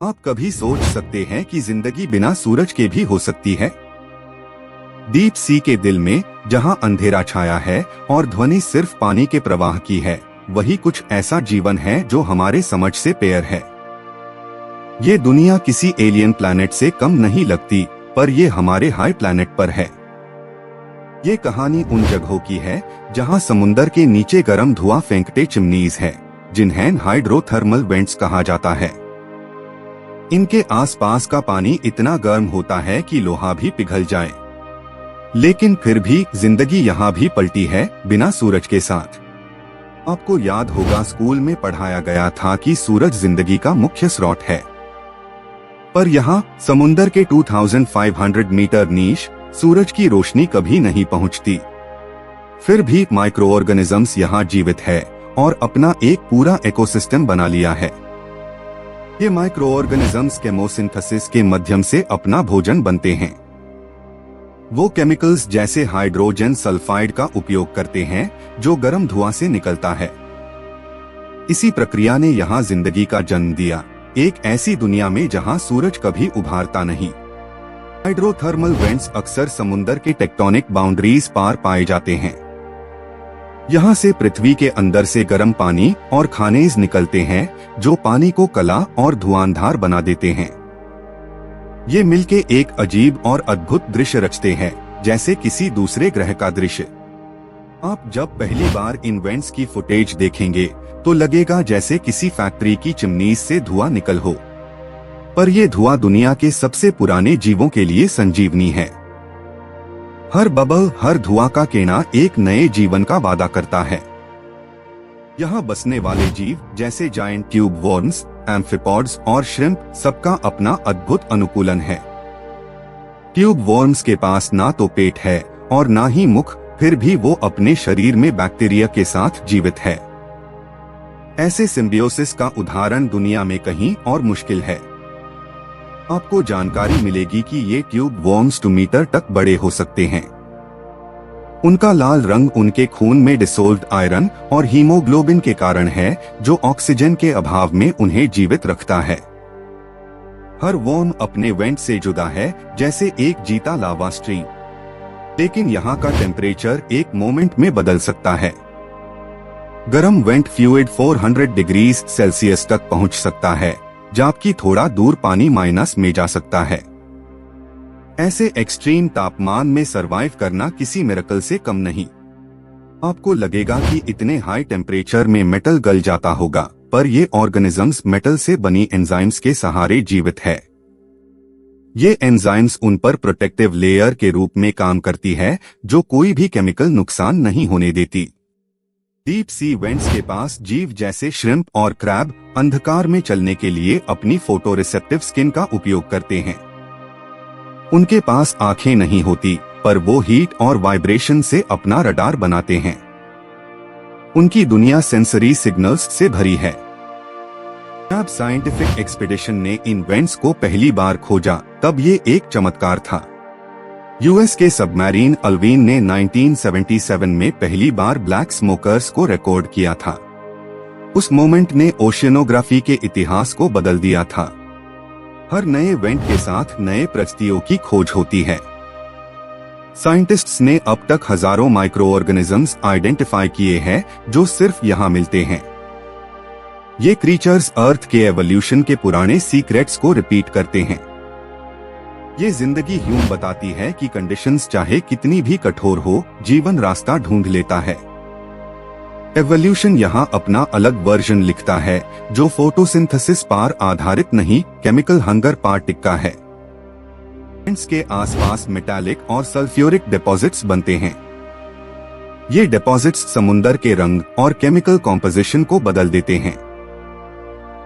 आप कभी सोच सकते हैं कि जिंदगी बिना सूरज के भी हो सकती है? डीप सी के दिल में, जहां अंधेरा छाया है और ध्वनि सिर्फ पानी के प्रवाह की है, वही कुछ ऐसा जीवन है जो हमारे समझ से पेयर है। ये दुनिया किसी एलियन प्लैनेट से कम नहीं लगती, पर ये हमारे हाई प्लैनेट पर है। ये कहानी उन जगहों की है जहां समुंदर के नीचे गर्म धुआं फेंकते चिमनीज है, जिन्हें हाइड्रोथर्मल वेंट्स कहा जाता है। इनके आसपास का पानी इतना गर्म होता है कि लोहा भी पिघल जाए। लेकिन फिर भी जिंदगी यहाँ भी पलटी है, बिना सूरज के साथ। आपको याद होगा, स्कूल में पढ़ाया गया था कि सूरज जिंदगी का मुख्य स्रोत है। पर यहाँ समुंदर के 2500 मीटर नीच सूरज की रोशनी कभी नहीं पहुँचती। फिर भी माइक्रो ऑर्गेनिजम्स यहाँ जीवित है और अपना एक पूरा इकोसिस्टम बना लिया है। ये माइक्रो ऑर्गेनिजम्स केमोसिंथेसिस के माध्यम से अपना भोजन बनते हैं। वो केमिकल्स जैसे हाइड्रोजन सल्फाइड का उपयोग करते हैं, जो गर्म धुआं से निकलता है। इसी प्रक्रिया ने यहाँ जिंदगी का जन्म दिया, एक ऐसी दुनिया में जहाँ सूरज कभी उभारता नहीं। हाइड्रोथर्मल वेंट्स अक्सर समुंदर के टेक्टोनिक बाउंड्रीज पार पाए जाते हैं। यहाँ से पृथ्वी के अंदर से गर्म पानी और खानेज निकलते हैं, जो पानी को कला और धुआंधार बना देते हैं। ये मिलके एक अजीब और अद्भुत दृश्य रचते हैं, जैसे किसी दूसरे ग्रह का दृश्य। आप जब पहली बार इन वेंट्स की फुटेज देखेंगे तो लगेगा जैसे किसी फैक्ट्री की चिमनीज से धुआं निकल हो। पर यह धुआं दुनिया के सबसे पुराने जीवों के लिए संजीवनी है। हर बबल, हर धुआं का केना एक नए जीवन का वादा करता है। यहाँ बसने वाले जीव जैसे जायंट ट्यूब वर्म्स, एम्फिपॉड्स और श्रिम्प, सबका अपना अद्भुत अनुकूलन है। ट्यूब वर्म्स के पास ना तो पेट है और ना ही मुख, फिर भी वो अपने शरीर में बैक्टीरिया के साथ जीवित है। ऐसे सिम्बियोसिस का उदाहरण दुनिया में कहीं और मुश्किल है। आपको जानकारी मिलेगी कि ये ट्यूब वर्म्स 2 मीटर तक बड़े हो सकते हैं। उनका लाल रंग उनके खून में डिसोल्व्ड आयरन और हीमोग्लोबिन के कारण है, जो ऑक्सीजन के अभाव में उन्हें जीवित रखता है। हर वर्म अपने वेंट से जुदा है, जैसे एक जीता लावा स्ट्रीम। लेकिन यहाँ का टेम्परेचर एक मोमेंट में बदल सकता है। गर्म वेंट फ्लूइड 400 डिग्री सेल्सियस तक पहुँच सकता है, जबकि थोड़ा दूर पानी माइनस में जा सकता है। ऐसे एक्सट्रीम तापमान में सरवाइव करना किसी मिरेकल से कम नहीं। आपको लगेगा कि इतने हाई टेम्परेचर में मेटल गल जाता होगा, पर ये ऑर्गेनिजम्स मेटल से बनी एंजाइम्स के सहारे जीवित है। ये एंजाइम्स उन पर प्रोटेक्टिव लेयर के रूप में काम करती है, जो कोई भी केमिकल नुकसान नहीं होने देती। डीप सी वेंट्स के पास जीव जैसे श्रिम्प और क्रैब अंधकार में चलने के लिए अपनी फोटोरिसेप्टिव स्किन का उपयोग करते हैं। उनके पास आंखें नहीं होती, पर वो हीट और वाइब्रेशन से अपना रडार बनाते हैं। उनकी दुनिया सेंसरी सिग्नल्स से भरी है। जब साइंटिफिक एक्सपीडिशन ने इन वेंट्स को पहली बार खोजा, तब ये एक चमत्कार था। यूएस के सबमरीन अल्वीन ने 1977 में पहली बार ब्लैक स्मोकर्स को रिकॉर्ड किया था। उस मोमेंट ने ओशियनोग्राफी के इतिहास को बदल दिया था। हर नए वेंट के साथ नए प्रजातियों की खोज होती है। साइंटिस्ट्स ने अब तक हजारों माइक्रो ऑर्गेनिजम्स आइडेंटिफाई किए हैं, जो सिर्फ यहाँ मिलते हैं। ये क्रीचर्स अर्थ के एवोल्यूशन के पुराने सीक्रेट्स को रिपीट करते हैं। ये जिंदगी यूं बताती है कि कंडीशंस चाहे कितनी भी कठोर हो, जीवन रास्ता ढूंढ लेता है। एवोल्यूशन यहाँ अपना अलग वर्जन लिखता है, जो फोटोसिंथेसिस पर आधारित नहीं, केमिकल हंगर पर टिका है। वेंट्स के आसपास मेटालिक और सल्फ्यूरिक डिपॉजिट्स बनते हैं। ये डिपॉजिट्स समुंदर के रंग और केमिकल कॉम्पोजिशन को बदल देते हैं।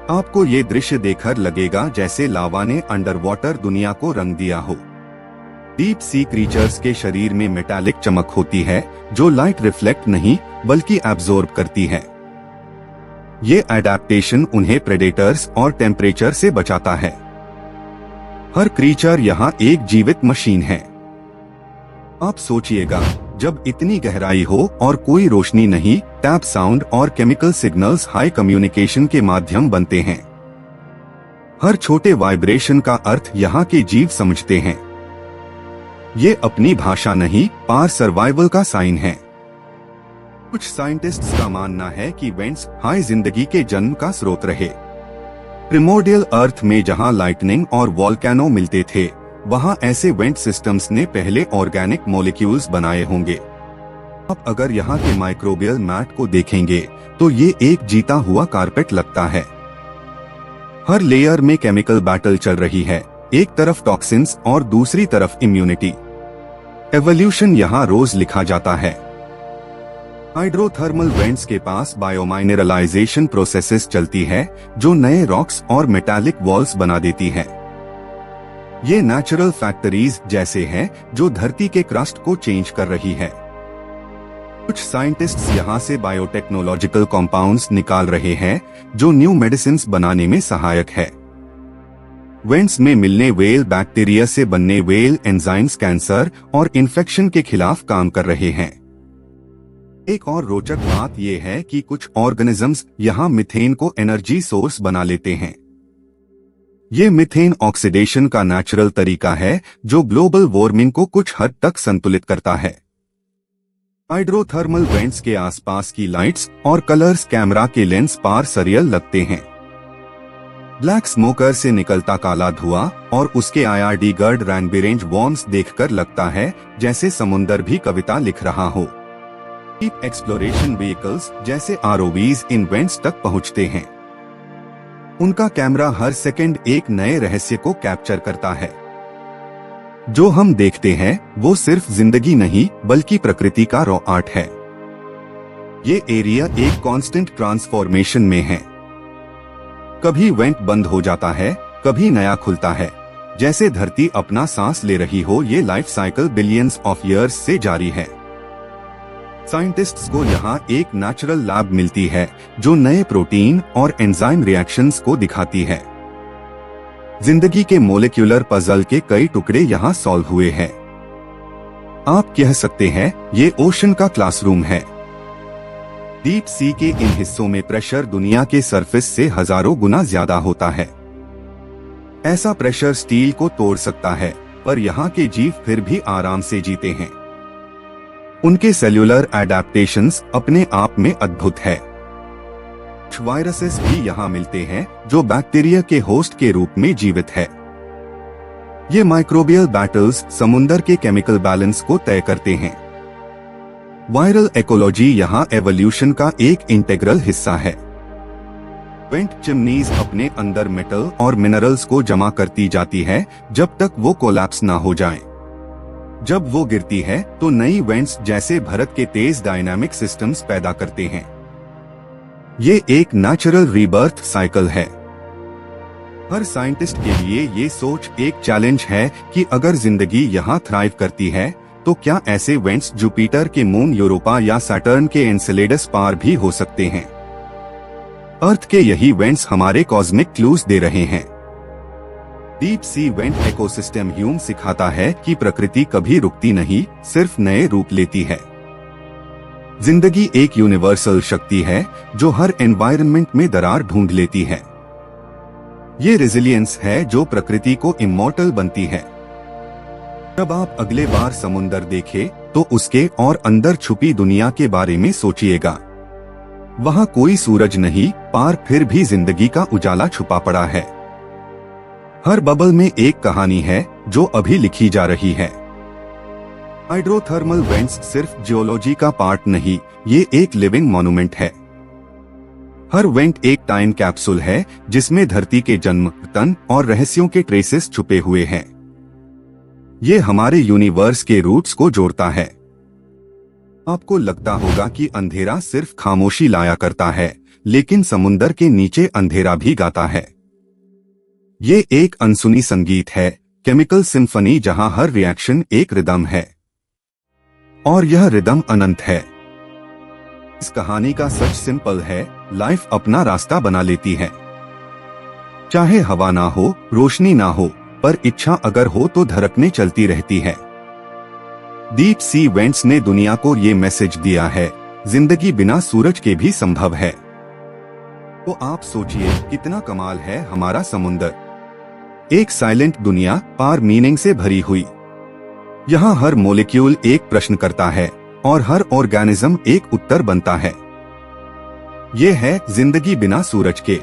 आपको ये दृश्य देखकर लगेगा जैसे लावा ने अंडर वाटर दुनिया को रंग दिया हो। डीप सी क्रीचर्स के शरीर में मेटालिक चमक होती है, जो लाइट रिफ्लेक्ट नहीं बल्कि एब्जॉर्ब करती है। ये एडेप्टेशन उन्हें प्रेडेटर्स और टेम्परेचर से बचाता है। हर क्रीचर यहाँ एक जीवित मशीन है। आप सोचिएगा, जब इतनी गहराई हो और कोई रोशनी नहीं, टैप साउंड और केमिकल सिग्नल्स हाई कम्युनिकेशन के माध्यम बनते हैं। हर छोटे वाइब्रेशन का अर्थ यहाँ के जीव समझते हैं। ये अपनी भाषा नहीं, पार सर्वाइवल का साइन है। कुछ साइंटिस्ट्स का मानना है कि वेंट्स हाई जिंदगी के जन्म का स्रोत रहे। प्रिमोर्डियल अर्थ में जहां लाइटनिंग और वॉल्केनो मिलते थे, वहां ऐसे वेंट सिस्टम्स ने पहले ऑर्गेनिक मॉलिक्यूल्स बनाए होंगे। अब अगर यहाँ के माइक्रोबियल मैट को देखेंगे तो ये एक जीता हुआ कारपेट लगता है। हर लेयर में केमिकल बैटल चल रही है, एक तरफ टॉक्सिन्स और दूसरी तरफ इम्यूनिटी। एवोल्यूशन यहाँ रोज लिखा जाता है। हाइड्रोथर्मल वेंट्स के पास बायोमाइनरलाइजेशन प्रोसेसेस चलती है जो नए रॉक्स और मेटालिक वॉल्स बना देती है। ये नेचुरल फैक्ट्रीज जैसे हैं जो धरती के क्रस्ट को चेंज कर रही है। कुछ साइंटिस्ट्स यहाँ से बायोटेक्नोलॉजिकल कंपाउंड्स निकाल रहे हैं जो न्यू मेडिसिन्स बनाने में सहायक है। वेंट्स में मिलने वेल बैक्टीरिया से बनने वेल एंजाइम्स कैंसर और इन्फेक्शन के खिलाफ काम कर रहे हैं। एक और रोचक बात यह है कि कुछ ऑर्गेनिजम्स यहाँ मीथेन को एनर्जी सोर्स बना लेते हैं। ये मीथेन ऑक्सीडेशन का नेचुरल तरीका है जो ग्लोबल वार्मिंग को कुछ हद तक संतुलित करता है। हाइड्रोथर्मल वेंट्स के आसपास की लाइट्स और कलर्स कैमरा के लेंस पार सरियल लगते हैं। ब्लैक स्मोकर से निकलता काला धुआं और उसके IRD गर्ड रैंगबिरेंज वॉर्म्स देखकर लगता है जैसे समुंदर भी कविता लिख रहा हो। डीप एक्सप्लोरेशन व्हीकल्स जैसे ROVs इन वेंट्स तक पहुंचते हैं। उनका कैमरा हर सेकंड एक नए रहस्य को कैप्चर करता है। जो हम देखते हैं वो सिर्फ जिंदगी नहीं बल्कि प्रकृति का रॉ आर्ट है। ये एरिया एक कांस्टेंट ट्रांसफॉर्मेशन में है। कभी वेंट बंद हो जाता है, कभी नया खुलता है, जैसे धरती अपना सांस ले रही हो। ये life cycle billions of years से जारी है। साइंटिस्ट्स को यहाँ एक नेचुरल लैब मिलती है जो नए प्रोटीन और एंजाइम रिएक्शंस को दिखाती है। जिंदगी के मोलिक्यूलर पजल के कई टुकड़े यहाँ सॉल्व हुए हैं। आप कह सकते हैं ये ओशन का क्लासरूम है। डीप सी के इन हिस्सों में प्रेशर दुनिया के सरफेस से हजारों गुना ज्यादा होता है। ऐसा प्रेशर स्टील को तोड़ सकता है, पर यहाँ के जीव फिर भी आराम से जीते हैं। उनके सेल्यूलर एडेप्टेशंस अपने आप में अद्भुत है। कुछ वायरसेस भी यहाँ मिलते हैं जो बैक्टीरिया के होस्ट के रूप में जीवित है। ये माइक्रोबियल बैटल्स समुंदर के केमिकल बैलेंस को तय करते हैं। वायरल इकोलॉजी यहाँ एवोल्यूशन का एक इंटीग्रल हिस्सा है। वेंट चिमनीज अपने अंदर मेटल और मिनरल्स को जमा करती जाती है जब तक वो कोलैप्स ना हो जाएं। जब वो गिरती है तो नई वेंट्स जैसे भारत के तेज डायनामिक सिस्टम्स पैदा करते हैं। ये एक नेचुरल रीबर्थ साइकिल है। हर साइंटिस्ट के लिए ये सोच एक चैलेंज है कि अगर जिंदगी यहाँ थ्राइव करती है तो क्या ऐसे वेंट्स जुपिटर के मून यूरोपा या सैटर्न के एनसेलेडस पार भी हो सकते हैं। अर्थ के यही वेंट्स हमारे कॉस्मिक क्लूज दे रहे हैं। Deep she went ecosystem Hume सिखाता है कि प्रकृति कभी रुकती नहीं, सिर्फ नए रूप लेती है। जिंदगी एक यूनिवर्सल शक्ति है जो हर एनवायरनमेंट में दरार ढूंढ लेती है। ये रेजिलियंस है जो प्रकृति को इमॉर्टल बनती है। जब आप अगले बार समुंदर देखें तो उसके और अंदर छुपी दुनिया के बारे में सोचिएगा। वहाँ कोई सूरज नहीं, पार फिर भी जिंदगी का उजाला छुपा पड़ा है। हर बबल में एक कहानी है जो अभी लिखी जा रही है। हाइड्रोथर्मल वेंट्स सिर्फ जियोलॉजी का पार्ट नहीं, ये एक लिविंग मॉन्यूमेंट है। हर वेंट एक टाइम कैप्सूल है जिसमें धरती के जन्म, पतन और रहस्यों के ट्रेसेस छुपे हुए हैं। ये हमारे यूनिवर्स के रूट्स को जोड़ता है। आपको लगता होगा कि अंधेरा सिर्फ खामोशी लाया करता है, लेकिन समुंदर के नीचे अंधेरा भी गाता है। ये एक अनसुनी संगीत है, केमिकल सिम्फनी जहां हर रिएक्शन एक रिदम है और यह रिदम अनंत है। इस कहानी का सच सिंपल है, लाइफ अपना रास्ता बना लेती है। चाहे हवा ना हो, रोशनी ना हो, पर इच्छा अगर हो तो धड़कने चलती रहती है। डीप सी वेंट्स ने दुनिया को ये मैसेज दिया है, जिंदगी बिना सूरज के भी संभव है। तो आप सोचिए कितना कमाल है हमारा समुंदर। एक साइलेंट दुनिया पार मीनिंग से भरी हुई। यहाँ हर मोलिक्यूल एक प्रश्न करता है और हर ऑर्गेनिज्म एक उत्तर बनता है। ये है जिंदगी बिना सूरज के।